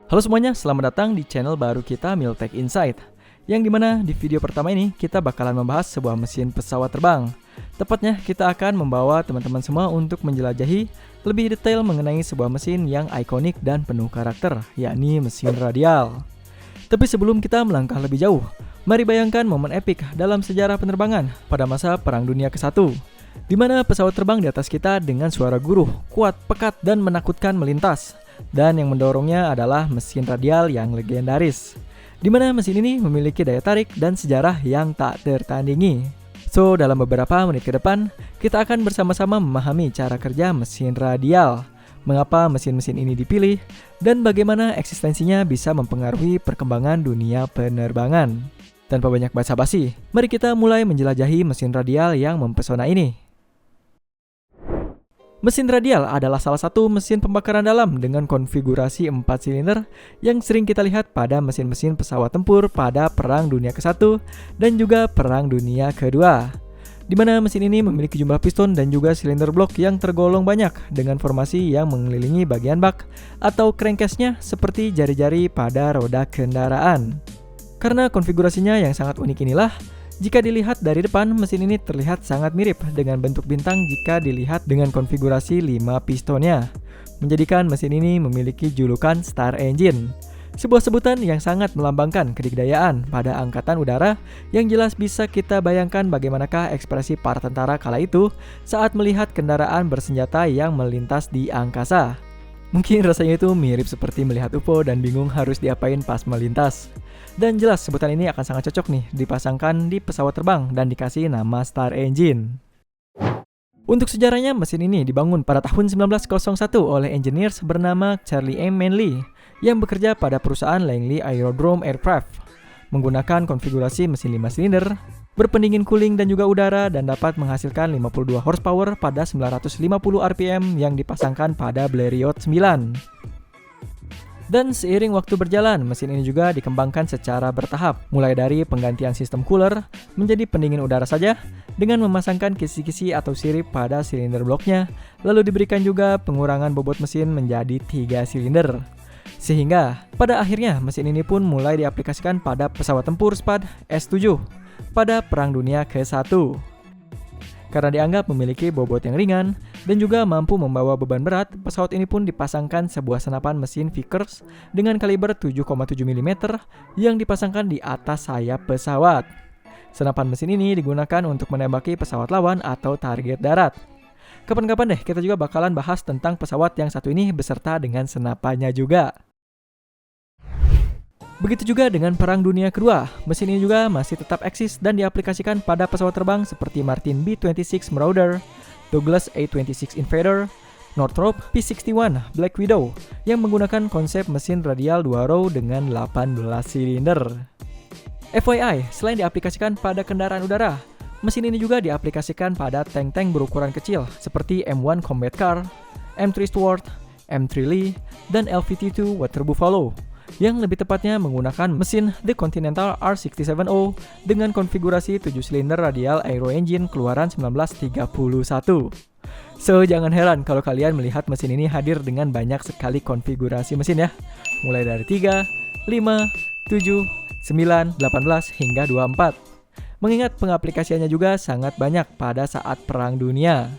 Halo semuanya, selamat datang di channel baru kita Miltech Insight. Yang dimana di video pertama ini kita bakalan membahas sebuah mesin pesawat terbang. Tepatnya kita akan membawa teman-teman semua untuk menjelajahi lebih detail mengenai sebuah mesin yang ikonik dan penuh karakter, yakni mesin radial. Tapi sebelum kita melangkah lebih jauh, mari bayangkan momen epik dalam sejarah penerbangan pada masa Perang Dunia ke-1, di mana pesawat terbang di atas kita dengan suara guruh, kuat, pekat, dan menakutkan melintas. Dan yang mendorongnya adalah mesin radial yang legendaris, di mana mesin ini memiliki daya tarik dan sejarah yang tak tertandingi. So, dalam beberapa menit ke depan, kita akan bersama-sama memahami cara kerja mesin radial, mengapa mesin-mesin ini dipilih, dan bagaimana eksistensinya bisa mempengaruhi perkembangan dunia penerbangan. Tanpa banyak basa-basi, mari kita mulai menjelajahi mesin radial yang mempesona ini. Mesin radial adalah salah satu mesin pembakaran dalam dengan konfigurasi 4 silinder yang sering kita lihat pada mesin-mesin pesawat tempur pada Perang Dunia ke-1 dan juga Perang Dunia ke-2. Di mana mesin ini memiliki jumlah piston dan juga silinder blok yang tergolong banyak dengan formasi yang mengelilingi bagian bak atau crankcase-nya seperti jari-jari pada roda kendaraan. Karena konfigurasinya yang sangat unik inilah, jika dilihat dari depan, mesin ini terlihat sangat mirip dengan bentuk bintang jika dilihat dengan konfigurasi 5 pistonnya, menjadikan mesin ini memiliki julukan Star Engine, sebuah sebutan yang sangat melambangkan kedikdayaan pada angkatan udara yang jelas bisa kita bayangkan bagaimanakah ekspresi para tentara kala itu saat melihat kendaraan bersenjata yang melintas di angkasa. Mungkin rasanya itu mirip seperti melihat UFO dan bingung harus diapain pas melintas. Dan jelas sebutan ini akan sangat cocok nih dipasangkan di pesawat terbang dan dikasih nama Star Engine. Untuk sejarahnya, mesin ini dibangun pada tahun 1901 oleh engineers bernama Charlie M. Manley yang bekerja pada perusahaan Langley Aerodrome Aircraft, menggunakan konfigurasi mesin 5 silinder, berpendingin cooling dan juga udara, dan dapat menghasilkan 52 horsepower pada 950 rpm yang dipasangkan pada Blériot 9. Dan seiring waktu berjalan, mesin ini juga dikembangkan secara bertahap, mulai dari penggantian sistem cooler menjadi pendingin udara saja, dengan memasangkan kisi-kisi atau sirip pada silinder bloknya, lalu diberikan juga pengurangan bobot mesin menjadi 3 silinder. Sehingga, pada akhirnya mesin ini pun mulai diaplikasikan pada pesawat tempur SPAD S-7 pada Perang Dunia ke-1. Karena dianggap memiliki bobot yang ringan dan juga mampu membawa beban berat, pesawat ini pun dipasangkan sebuah senapan mesin Vickers dengan kaliber 7,7 mm yang dipasangkan di atas sayap pesawat. Senapan mesin ini digunakan untuk menembaki pesawat lawan atau target darat. Kapan-kapan deh kita juga bakalan bahas tentang pesawat yang satu ini beserta dengan senapannya juga. Begitu juga dengan Perang Dunia Kedua, mesin ini juga masih tetap eksis dan diaplikasikan pada pesawat terbang seperti Martin B-26 Marauder, Douglas A-26 Invader, Northrop P-61 Black Widow yang menggunakan konsep mesin radial 2 row dengan 18 silinder. FYI, selain diaplikasikan pada kendaraan udara, mesin ini juga diaplikasikan pada tank-tank berukuran kecil seperti M1 Combat Car, M3 Stuart, M3 Lee, dan LVT-2 Water Buffalo, yang lebih tepatnya menggunakan mesin The Continental R67O dengan konfigurasi 7 silinder radial aero engine keluaran 1931. So, jangan heran kalau kalian melihat mesin ini hadir dengan banyak sekali konfigurasi mesin ya, mulai dari 3, 5, 7, 9, 18 hingga 24. Mengingat pengaplikasiannya juga sangat banyak pada saat Perang Dunia.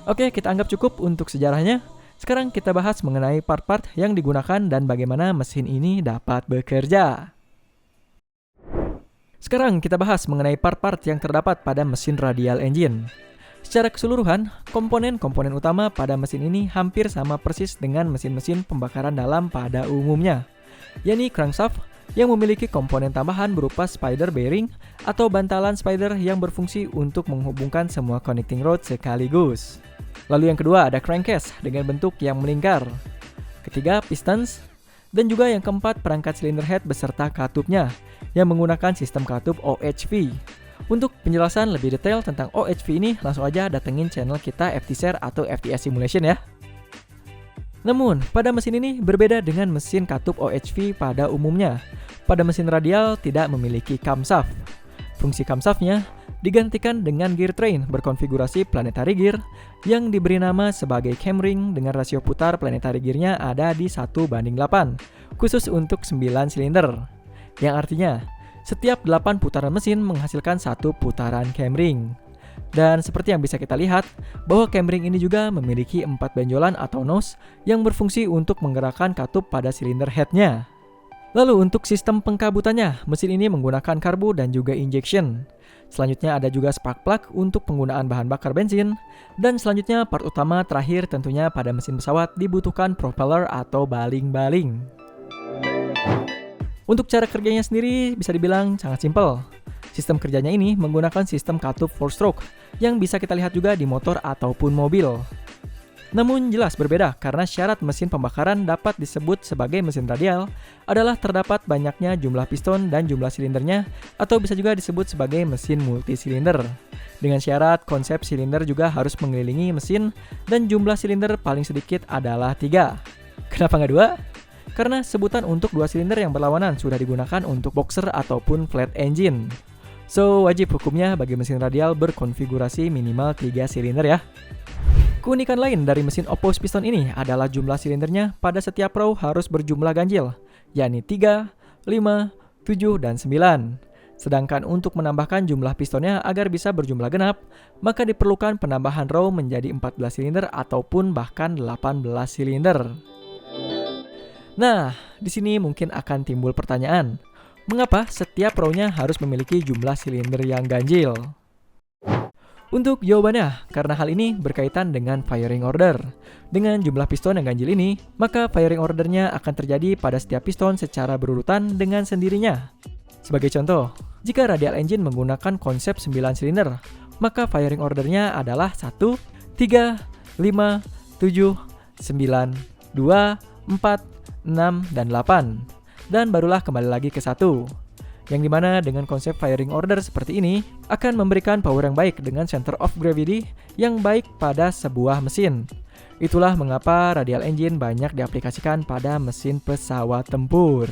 Oke, kita anggap cukup untuk sejarahnya. Sekarang kita bahas mengenai part-part yang digunakan dan bagaimana mesin ini dapat bekerja. Sekarang kita bahas mengenai part-part yang terdapat pada mesin radial engine. Secara keseluruhan, komponen-komponen utama pada mesin ini hampir sama persis dengan mesin-mesin pembakaran dalam pada umumnya, yakni crankshaft yang memiliki komponen tambahan berupa spider bearing atau bantalan spider yang berfungsi untuk menghubungkan semua connecting rod sekaligus. Lalu yang kedua ada crankcase dengan bentuk yang melingkar. Ketiga pistons. Dan juga yang keempat perangkat silinder head beserta katupnya yang menggunakan sistem katup OHV. Untuk penjelasan lebih detail tentang OHV ini langsung aja datengin channel kita FT-Share atau FTS Simulation ya. Namun pada mesin ini berbeda dengan mesin katup OHV pada umumnya. Pada mesin radial tidak memiliki camshaft. Fungsi camshaftnya digantikan dengan gear train berkonfigurasi planetary gear yang diberi nama sebagai camring dengan rasio putar planetary gearnya ada di 1:8, khusus untuk 9 silinder. Yang artinya, setiap 8 putaran mesin menghasilkan 1 putaran camring. Dan seperti yang bisa kita lihat, bahwa camring ini juga memiliki 4 benjolan atau nose yang berfungsi untuk menggerakkan katup pada silinder headnya. Lalu untuk sistem pengkabutannya, mesin ini menggunakan karbu dan juga injection. Selanjutnya ada juga spark plug untuk penggunaan bahan bakar bensin. Dan selanjutnya part utama terakhir tentunya pada mesin pesawat dibutuhkan propeller atau baling-baling. Untuk cara kerjanya sendiri bisa dibilang sangat simpel. Sistem kerjanya ini menggunakan sistem katup 4-stroke yang bisa kita lihat juga di motor ataupun mobil. Namun jelas berbeda karena syarat mesin pembakaran dapat disebut sebagai mesin radial adalah terdapat banyaknya jumlah piston dan jumlah silindernya atau bisa juga disebut sebagai mesin multisilinder. Dengan syarat konsep silinder juga harus mengelilingi mesin dan jumlah silinder paling sedikit adalah 3. Kenapa nggak 2? Karena sebutan untuk 2 silinder yang berlawanan sudah digunakan untuk boxer ataupun flat engine. So, wajib hukumnya bagi mesin radial berkonfigurasi minimal 3 silinder ya. Keunikan lain dari mesin opposed piston ini adalah jumlah silindernya pada setiap row harus berjumlah ganjil, yakni 3, 5, 7, dan 9. Sedangkan untuk menambahkan jumlah pistonnya agar bisa berjumlah genap, maka diperlukan penambahan row menjadi 14 silinder ataupun bahkan 18 silinder. Nah, di sini mungkin akan timbul pertanyaan, mengapa setiap row-nya harus memiliki jumlah silinder yang ganjil? Untuk jawabannya, karena hal ini berkaitan dengan firing order. Dengan jumlah piston yang ganjil ini, maka firing ordernya akan terjadi pada setiap piston secara berurutan dengan sendirinya. Sebagai contoh, jika radial engine menggunakan konsep 9 silinder, maka firing ordernya adalah 1, 3, 5, 7, 9, 2, 4, 6, dan 8. Dan barulah kembali lagi ke 1. Yang dimana dengan konsep firing order seperti ini akan memberikan power yang baik dengan center of gravity yang baik pada sebuah mesin. Itulah mengapa radial engine banyak diaplikasikan pada mesin pesawat tempur.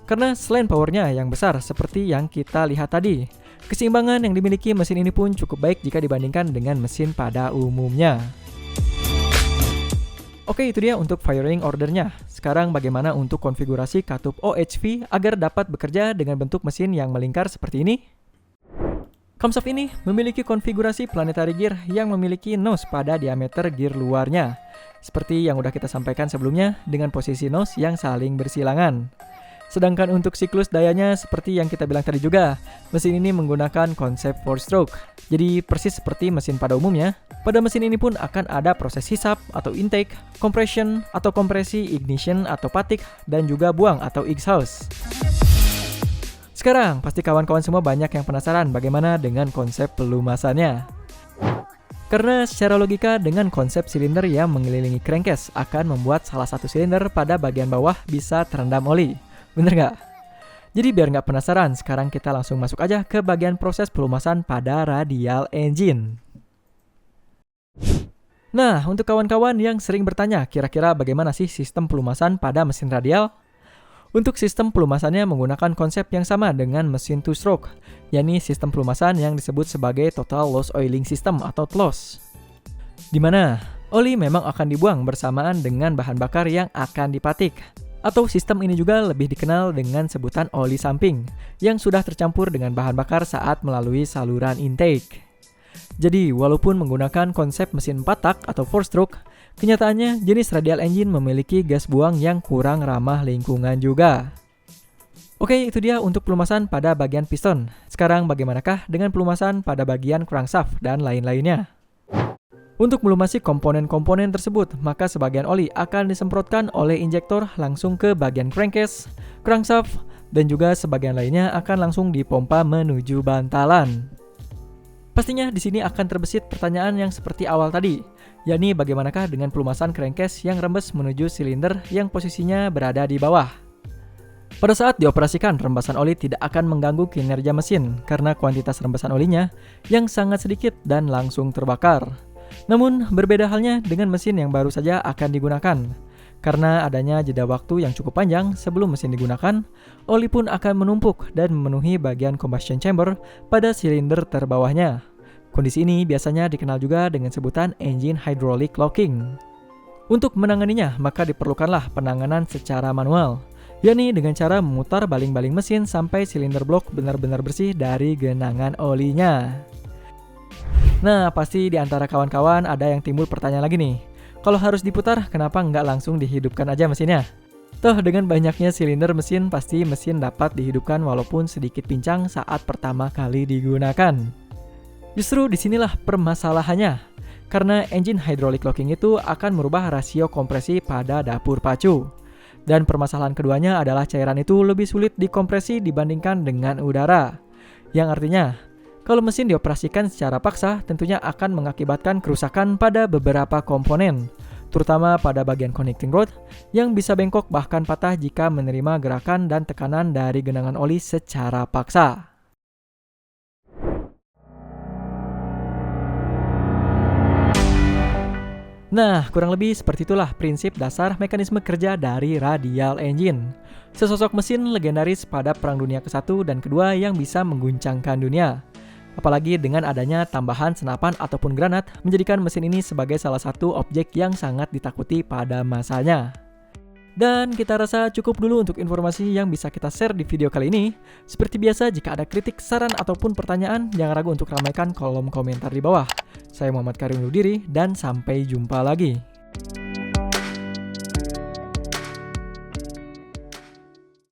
Karena selain powernya yang besar seperti yang kita lihat tadi, keseimbangan yang dimiliki mesin ini pun cukup baik jika dibandingkan dengan mesin pada umumnya. Oke, itu dia untuk firing ordernya. Sekarang bagaimana untuk konfigurasi katup OHV agar dapat bekerja dengan bentuk mesin yang melingkar seperti ini? Camshaft ini memiliki konfigurasi planetary gear yang memiliki nose pada diameter gear luarnya. Seperti yang udah kita sampaikan sebelumnya dengan posisi nose yang saling bersilangan. Sedangkan untuk siklus dayanya seperti yang kita bilang tadi juga, mesin ini menggunakan konsep 4-stroke. Jadi persis seperti mesin pada umumnya, pada mesin ini pun akan ada proses hisap atau intake, compression atau kompresi, ignition atau patik, dan juga buang atau exhaust. Sekarang pasti kawan-kawan semua banyak yang penasaran bagaimana dengan konsep pelumasannya. Karena secara logika dengan konsep silinder yang mengelilingi crankcase akan membuat salah satu silinder pada bagian bawah bisa terendam oli. Bener nggak? Jadi biar nggak penasaran, sekarang kita langsung masuk aja ke bagian proses pelumasan pada radial engine. Nah, untuk kawan-kawan yang sering bertanya, kira-kira bagaimana sih sistem pelumasan pada mesin radial? Untuk sistem pelumasannya menggunakan konsep yang sama dengan mesin two-stroke, yakni sistem pelumasan yang disebut sebagai Total Loss Oiling System atau TLOS. Di mana oli memang akan dibuang bersamaan dengan bahan bakar yang akan dipatik. Atau sistem ini juga lebih dikenal dengan sebutan oli samping yang sudah tercampur dengan bahan bakar saat melalui saluran intake. Jadi walaupun menggunakan konsep mesin 4 tak atau 4-stroke, kenyataannya jenis radial engine memiliki gas buang yang kurang ramah lingkungan juga. Oke, itu dia untuk pelumasan pada bagian piston. Sekarang bagaimanakah dengan pelumasan pada bagian crankshaft dan lain-lainnya? Untuk melumasi komponen-komponen tersebut, maka sebagian oli akan disemprotkan oleh injektor langsung ke bagian crankcase, crankshaft, dan juga sebagian lainnya akan langsung dipompa menuju bantalan. Pastinya di sini akan terbesit pertanyaan yang seperti awal tadi, yakni bagaimanakah dengan pelumasan crankcase yang rembes menuju silinder yang posisinya berada di bawah. Pada saat dioperasikan, rembesan oli tidak akan mengganggu kinerja mesin karena kuantitas rembesan olinya yang sangat sedikit dan langsung terbakar. Namun, berbeda halnya dengan mesin yang baru saja akan digunakan. Karena adanya jeda waktu yang cukup panjang sebelum mesin digunakan, oli pun akan menumpuk dan memenuhi bagian combustion chamber pada silinder terbawahnya. Kondisi ini biasanya dikenal juga dengan sebutan engine hydraulic locking. Untuk menanganinya, maka diperlukanlah penanganan secara manual, yakni dengan cara memutar baling-baling mesin sampai silinder blok benar-benar bersih dari genangan olinya. Nah, pasti di antara kawan-kawan ada yang timbul pertanyaan lagi nih. Kalau harus diputar, kenapa nggak langsung dihidupkan aja mesinnya? Toh dengan banyaknya silinder mesin, pasti mesin dapat dihidupkan walaupun sedikit pincang saat pertama kali digunakan. Justru disinilah permasalahannya, karena engine hydraulic locking itu akan merubah rasio kompresi pada dapur pacu. Dan permasalahan keduanya adalah cairan itu lebih sulit dikompresi dibandingkan dengan udara. Yang artinya, kalau mesin dioperasikan secara paksa, tentunya akan mengakibatkan kerusakan pada beberapa komponen, terutama pada bagian connecting rod yang bisa bengkok bahkan patah jika menerima gerakan dan tekanan dari genangan oli secara paksa. Nah, kurang lebih seperti itulah prinsip dasar mekanisme kerja dari radial engine. Sesosok mesin legendaris pada Perang Dunia ke-1 dan ke-2 yang bisa mengguncangkan dunia. Apalagi dengan adanya tambahan senapan ataupun granat menjadikan mesin ini sebagai salah satu objek yang sangat ditakuti pada masanya. Dan kita rasa cukup dulu untuk informasi yang bisa kita share di video kali ini. Seperti biasa, jika ada kritik, saran, ataupun pertanyaan, jangan ragu untuk ramaikan kolom komentar di bawah. Saya Muhammad Karim undur diri dan sampai jumpa lagi.